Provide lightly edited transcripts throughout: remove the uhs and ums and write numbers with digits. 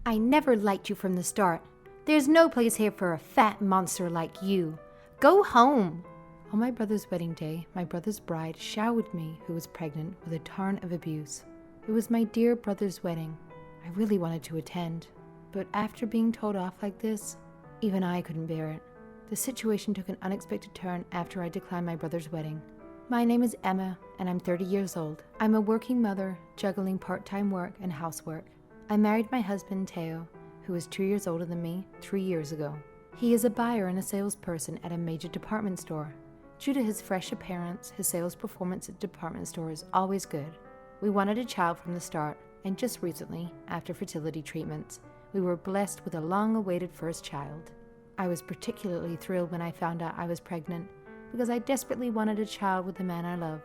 I never liked you from the start. There's no place here for a fat monster like you. Go home. On my brother's wedding day, my brother's bride showered me, who was pregnant, with a ton of abuse. It was my dear brother's wedding. I really wanted to attend, but after being told off like this, even I couldn't bear it. The situation took an unexpected turn after I declined my brother's wedding. My name is Emma, and I'm 30 years old. I'm a working mother, juggling part-time work and housework. I married my husband, Teo, who is 2 years older than me, 3 years ago. He is a buyer and a salesperson at a major department store. Due to his fresh appearance, his sales performance at department store is always good. We wanted a child from the start, and just recently, after fertility treatments, we were blessed with a long-awaited first child. I was particularly thrilled when I found out I was pregnant, because I desperately wanted a child with the man I love.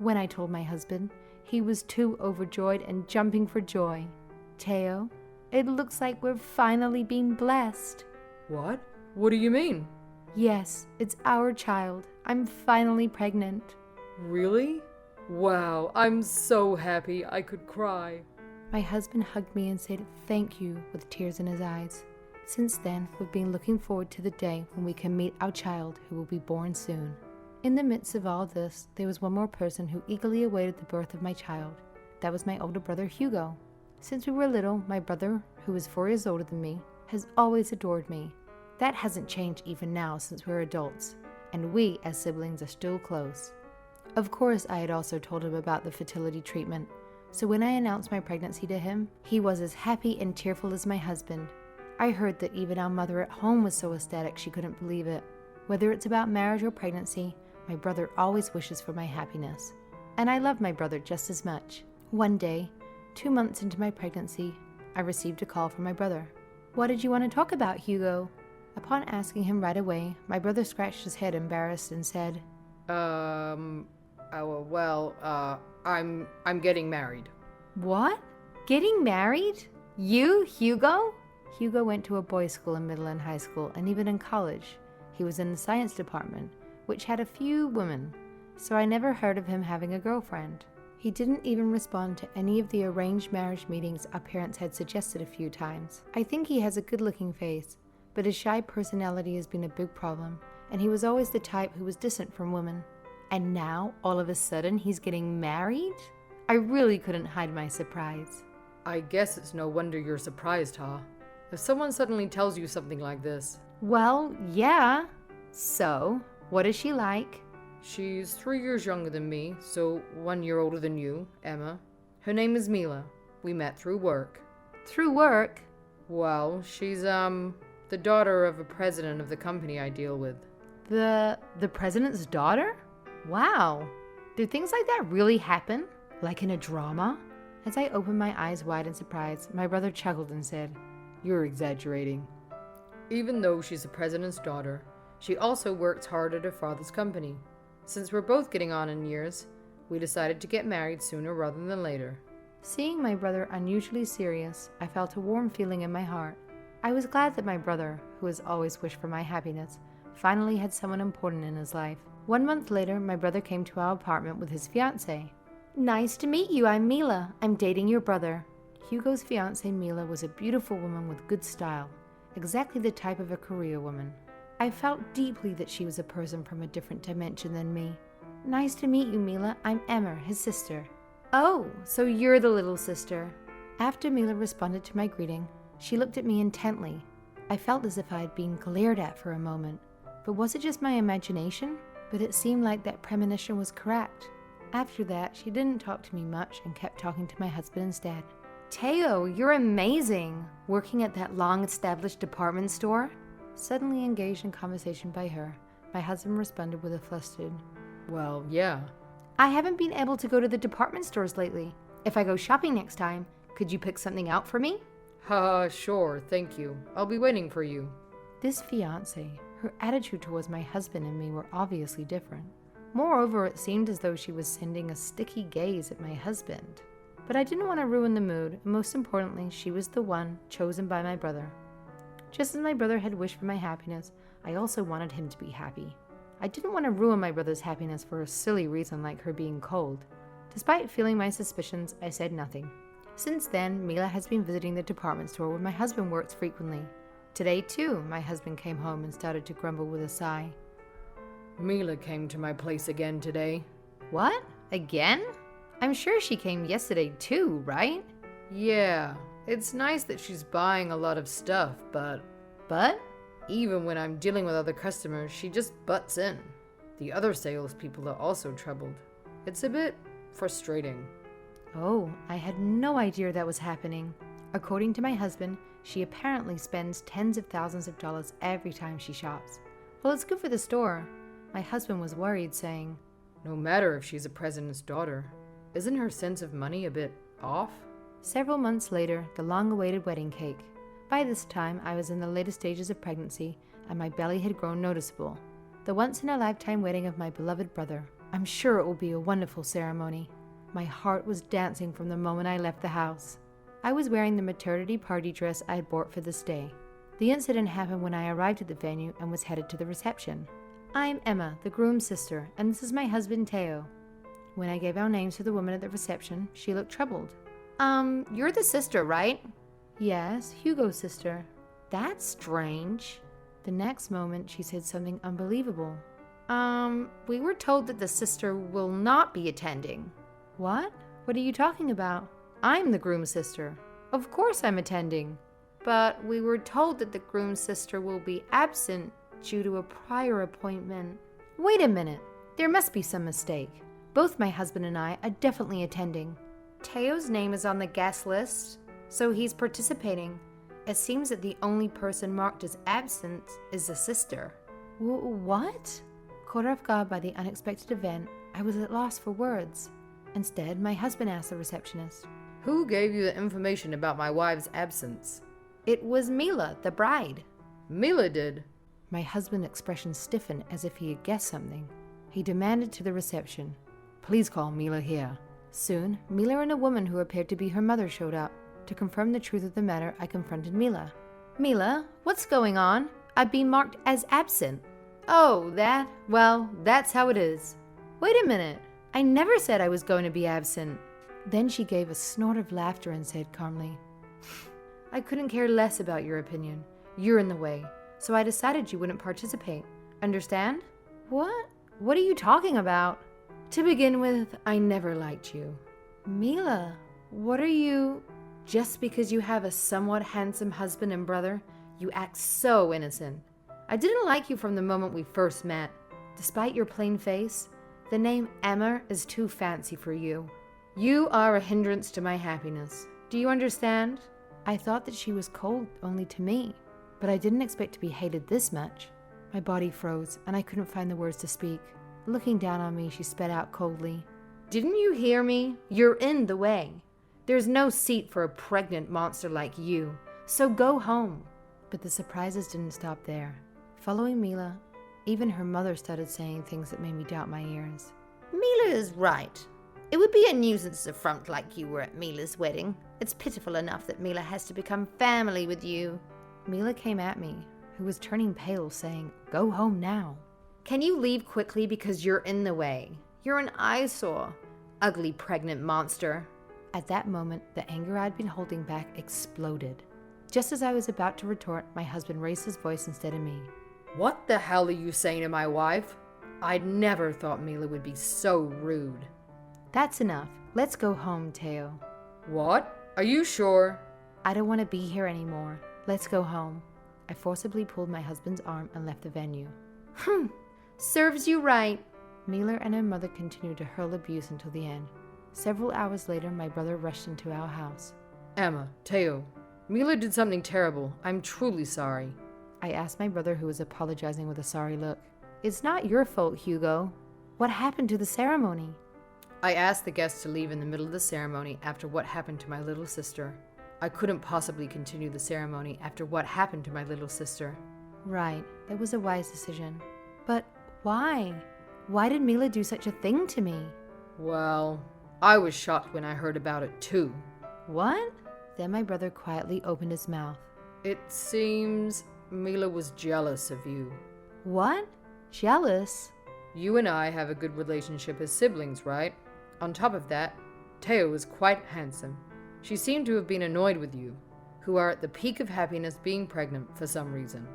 When I told my husband, he was too overjoyed and jumping for joy. Teo, it looks like we're finally being blessed. What? What do you mean? Yes, it's our child. I'm finally pregnant. Really? Wow, I'm so happy I could cry. My husband hugged me and said thank you with tears in his eyes. Since then, we've been looking forward to the day when we can meet our child who will be born soon. In the midst of all this, there was one more person who eagerly awaited the birth of my child. That was my older brother, Hugo. Since we were little, my brother, who is 4 years older than me, has always adored me. That hasn't changed even now since we're adults, and we as siblings are still close. Of course, I had also told him about the fertility treatment, so when I announced my pregnancy to him, he was as happy and tearful as my husband. I heard that even our mother at home was so ecstatic she couldn't believe it. Whether it's about marriage or pregnancy, my brother always wishes for my happiness. And I love my brother just as much. One day, 2 months into my pregnancy, I received a call from my brother. What did you want to talk about, Hugo? Upon asking him right away, my brother scratched his head embarrassed and said, I'm getting married. What? Getting married? You, Hugo? Hugo went to a boys' school in middle and high school, and even in college. He was in the science department, which had a few women, so I never heard of him having a girlfriend. He didn't even respond to any of the arranged marriage meetings our parents had suggested a few times. I think he has a good-looking face, but his shy personality has been a big problem, and he was always the type who was distant from women. And now, all of a sudden, he's getting married? I really couldn't hide my surprise. I guess it's no wonder you're surprised, huh? If someone suddenly tells you something like this. Well, yeah. So, what is she like? She's 3 years younger than me, so 1 year older than you, Emma. Her name is Mila. We met through work. Through work? Well, she's, the daughter of a president of the company I deal with. The president's daughter? Wow. Do things like that really happen? Like in a drama? As I opened my eyes wide in surprise, my brother chuckled and said, You're exaggerating. Even though she's the president's daughter, she also works hard at her father's company. Since we're both getting on in years, we decided to get married sooner rather than later. Seeing my brother unusually serious, I felt a warm feeling in my heart. I was glad that my brother, who has always wished for my happiness, finally had someone important in his life. 1 month later, my brother came to our apartment with his fiancée. Nice to meet you, I'm Mila. I'm dating your brother. Hugo's fiancée Mila was a beautiful woman with good style, exactly the type of a career woman. I felt deeply that she was a person from a different dimension than me. Nice to meet you, Mila. I'm Emma, his sister. Oh, so you're the little sister. After Mila responded to my greeting, she looked at me intently. I felt as if I had been glared at for a moment. But was it just my imagination? But it seemed like that premonition was correct. After that, she didn't talk to me much and kept talking to my husband instead. Teo, you're amazing! Working at that long-established department store? Suddenly engaged in conversation by her, my husband responded with a flustered, Well, yeah. I haven't been able to go to the department stores lately. If I go shopping next time, could you pick something out for me? Sure, thank you. I'll be waiting for you. This fiancé, her attitude towards my husband and me were obviously different. Moreover, it seemed as though she was sending a sticky gaze at my husband. But I didn't want to ruin the mood, and most importantly, she was the one chosen by my brother. Just as my brother had wished for my happiness, I also wanted him to be happy. I didn't want to ruin my brother's happiness for a silly reason like her being cold. Despite feeling my suspicions, I said nothing. Since then, Mila has been visiting the department store where my husband works frequently. Today, too, my husband came home and started to grumble with a sigh. Mila came to my place again today. What? Again? I'm sure she came yesterday, too, right? Yeah, it's nice that she's buying a lot of stuff, but even when I'm dealing with other customers, she just butts in. The other salespeople are also troubled. It's a bit frustrating. Oh, I had no idea that was happening. According to my husband, she apparently spends tens of thousands of dollars every time she shops. Well, it's good for the store. My husband was worried, saying, No matter if she's a president's daughter, isn't her sense of money a bit off? Several months later, the long-awaited wedding cake. By this time, I was in the later stages of pregnancy, and my belly had grown noticeable. The once-in-a-lifetime wedding of my beloved brother. I'm sure it will be a wonderful ceremony. My heart was dancing from the moment I left the house. I was wearing the maternity party dress I had bought for this day. The incident happened when I arrived at the venue and was headed to the reception. I'm Emma, the groom's sister, and this is my husband, Teo. When I gave our names to the woman at the reception, she looked troubled. You're the sister, right? Yes, Hugo's sister. That's strange. The next moment, she said something unbelievable. We were told that the sister will not be attending. What? What are you talking about? I'm the groom's sister. Of course I'm attending. But we were told that the groom's sister will be absent due to a prior appointment. Wait a minute. There must be some mistake. Both my husband and I are definitely attending. Teo's name is on the guest list, so he's participating. It seems that the only person marked as absent is the sister. What? Caught off guard by the unexpected event, I was at loss for words. Instead, my husband asked the receptionist, Who gave you the information about my wife's absence? It was Mila, the bride. Mila did. My husband's expression stiffened as if he had guessed something. He demanded to the reception, Please call Mila here. Soon, Mila and a woman who appeared to be her mother showed up. To confirm the truth of the matter, I confronted Mila. Mila, what's going on? I've been marked as absent. Oh, that? Well, that's how it is. Wait a minute. I never said I was going to be absent. Then she gave a snort of laughter and said calmly, I couldn't care less about your opinion. You're in the way, so I decided you wouldn't participate. Understand? What? What are you talking about? To begin with, I never liked you. Mila, what are you... Just because you have a somewhat handsome husband and brother, you act so innocent. I didn't like you from the moment we first met. Despite your plain face, the name Emma is too fancy for you. You are a hindrance to my happiness. Do you understand? I thought that she was cold only to me, but I didn't expect to be hated this much. My body froze, and I couldn't find the words to speak. Looking down on me, she spat out coldly, Didn't you hear me? You're in the way. There's no seat for a pregnant monster like you, so go home. But the surprises didn't stop there. Following Mila, even her mother started saying things that made me doubt my ears. Mila is right. It would be a nuisance to front like you were at Mila's wedding. It's pitiful enough that Mila has to become family with you. Mila came at me, who was turning pale, saying, Go home now. Can you leave quickly because you're in the way? You're an eyesore, ugly pregnant monster. At that moment, the anger I'd been holding back exploded. Just as I was about to retort, my husband raised his voice instead of me. What the hell are you saying to my wife? I'd never thought Mila would be so rude. That's enough. Let's go home, Teo. What? Are you sure? I don't want to be here anymore. Let's go home. I forcibly pulled my husband's arm and left the venue. Serves you right. Mila and her mother continued to hurl abuse until the end. Several hours later, my brother rushed into our house. Emma, Teo, Mila did something terrible. I'm truly sorry. I asked my brother, who was apologizing with a sorry look. It's not your fault, Hugo. What happened to the ceremony? I asked the guests to leave in the middle of the ceremony after what happened to my little sister. I couldn't possibly continue the ceremony after what happened to my little sister. Right, that was a wise decision. But why? Why did Mila do such a thing to me? Well, I was shocked when I heard about it too. What? Then my brother quietly opened his mouth. It seems Mila was jealous of you. What? Jealous? You and I have a good relationship as siblings, right? On top of that, Teo is quite handsome. She seemed to have been annoyed with you, who are at the peak of happiness being pregnant for some reason.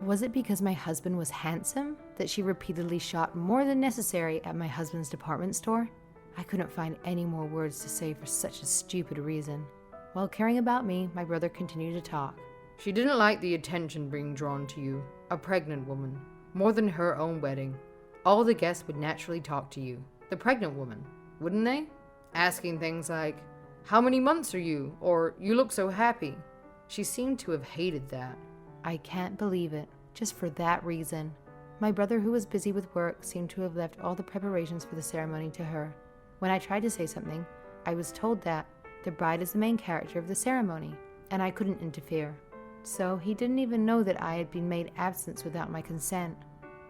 Was it because my husband was handsome that she repeatedly shot more than necessary at my husband's department store? I couldn't find any more words to say for such a stupid reason. While caring about me, my brother continued to talk. She didn't like the attention being drawn to you, a pregnant woman, more than her own wedding. All the guests would naturally talk to you, the pregnant woman, wouldn't they? Asking things like, "How many months are you?" or "You look so happy." She seemed to have hated that. I can't believe it, just for that reason. My brother, who was busy with work, seemed to have left all the preparations for the ceremony to her. When I tried to say something, I was told that the bride is the main character of the ceremony, and I couldn't interfere. So he didn't even know that I had been made absent without my consent.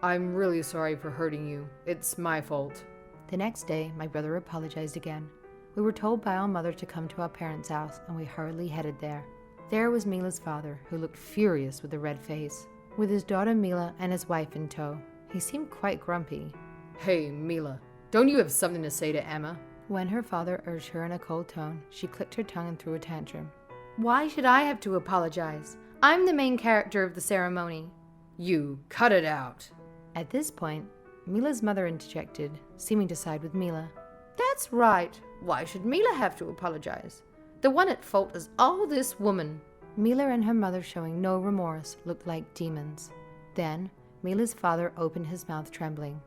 I'm really sorry for hurting you. It's my fault. The next day, my brother apologized again. We were told by our mother to come to our parents' house, and we hurriedly headed there. There was Mila's father, who looked furious with a red face, with his daughter Mila and his wife in tow. He seemed quite grumpy. Hey, Mila, don't you have something to say to Emma? When her father urged her in a cold tone, she clicked her tongue and threw a tantrum. Why should I have to apologize? I'm the main character of the ceremony. You, cut it out. At this point, Mila's mother interjected, seeming to side with Mila. That's right. Why should Mila have to apologize? The one at fault is all this woman. Mila and her mother, showing no remorse, looked like demons. Then, Mila's father opened his mouth trembling.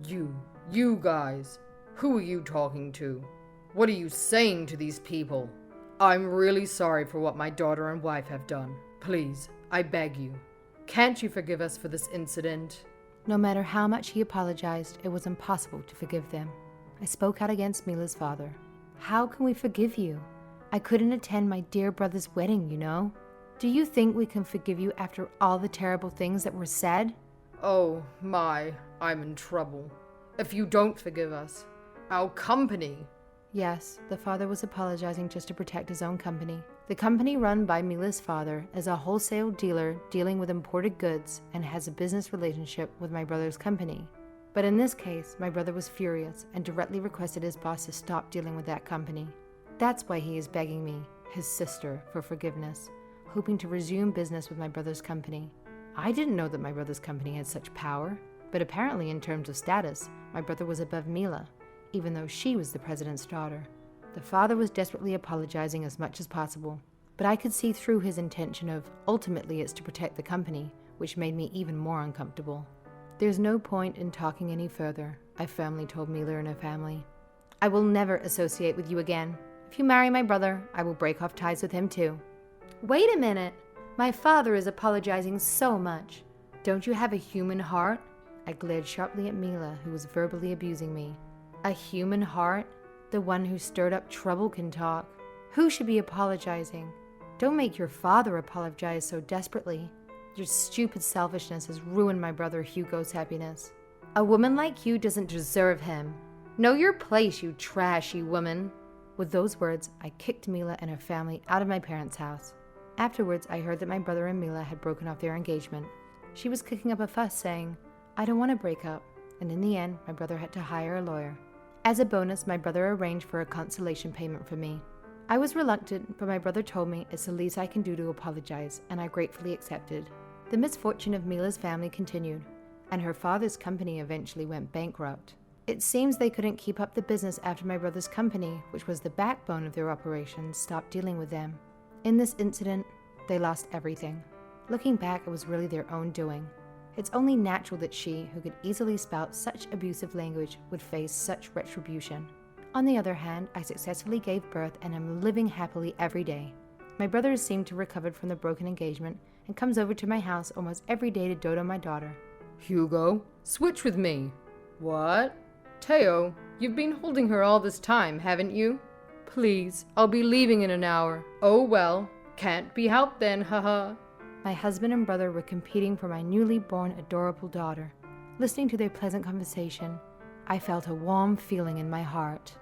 You guys, who are you talking to? What are you saying to these people? I'm really sorry for what my daughter and wife have done. Please, I beg you. Can't you forgive us for this incident? No matter how much he apologized, it was impossible to forgive them. I spoke out against Mila's father. How can we forgive you? I couldn't attend my dear brother's wedding, you know. Do you think we can forgive you after all the terrible things that were said? Oh my, I'm in trouble. If you don't forgive us, our company. Yes, the father was apologizing just to protect his own company. The company run by Mila's father is a wholesale dealer dealing with imported goods and has a business relationship with my brother's company. But in this case, my brother was furious and directly requested his boss to stop dealing with that company. That's why he is begging me, his sister, for forgiveness, hoping to resume business with my brother's company. I didn't know that my brother's company had such power, but apparently in terms of status, my brother was above Mila, even though she was the president's daughter. The father was desperately apologizing as much as possible, but I could see through his intention of, ultimately it's to protect the company, which made me even more uncomfortable. There's no point in talking any further, I firmly told Mila and her family. I will never associate with you again. If you marry my brother, I will break off ties with him too. Wait a minute. My father is apologizing so much. Don't you have a human heart? I glared sharply at Mila, who was verbally abusing me. A human heart? The one who stirred up trouble can talk. Who should be apologizing? Don't make your father apologize so desperately. Your stupid selfishness has ruined my brother Hugo's happiness. A woman like you doesn't deserve him. Know your place, you trashy woman. With those words, I kicked Mila and her family out of my parents' house. Afterwards, I heard that my brother and Mila had broken off their engagement. She was kicking up a fuss, saying, I don't want to break up, and in the end, my brother had to hire a lawyer. As a bonus, my brother arranged for a consolation payment for me. I was reluctant, but my brother told me it's the least I can do to apologize, and I gratefully accepted. The misfortune of Mila's family continued, and her father's company eventually went bankrupt. It seems they couldn't keep up the business after my brother's company, which was the backbone of their operations, stopped dealing with them. In this incident, they lost everything. Looking back, it was really their own doing. It's only natural that she, who could easily spout such abusive language, would face such retribution. On the other hand, I successfully gave birth and am living happily every day. My brother has seemed to have recovered from the broken engagement and comes over to my house almost every day to dote on my daughter. Hugo, switch with me. What? Teo, you've been holding her all this time, haven't you? Please, I'll be leaving in an hour. Oh well, can't be helped then, haha. My husband and brother were competing for my newly born adorable daughter. Listening to their pleasant conversation, I felt a warm feeling in my heart.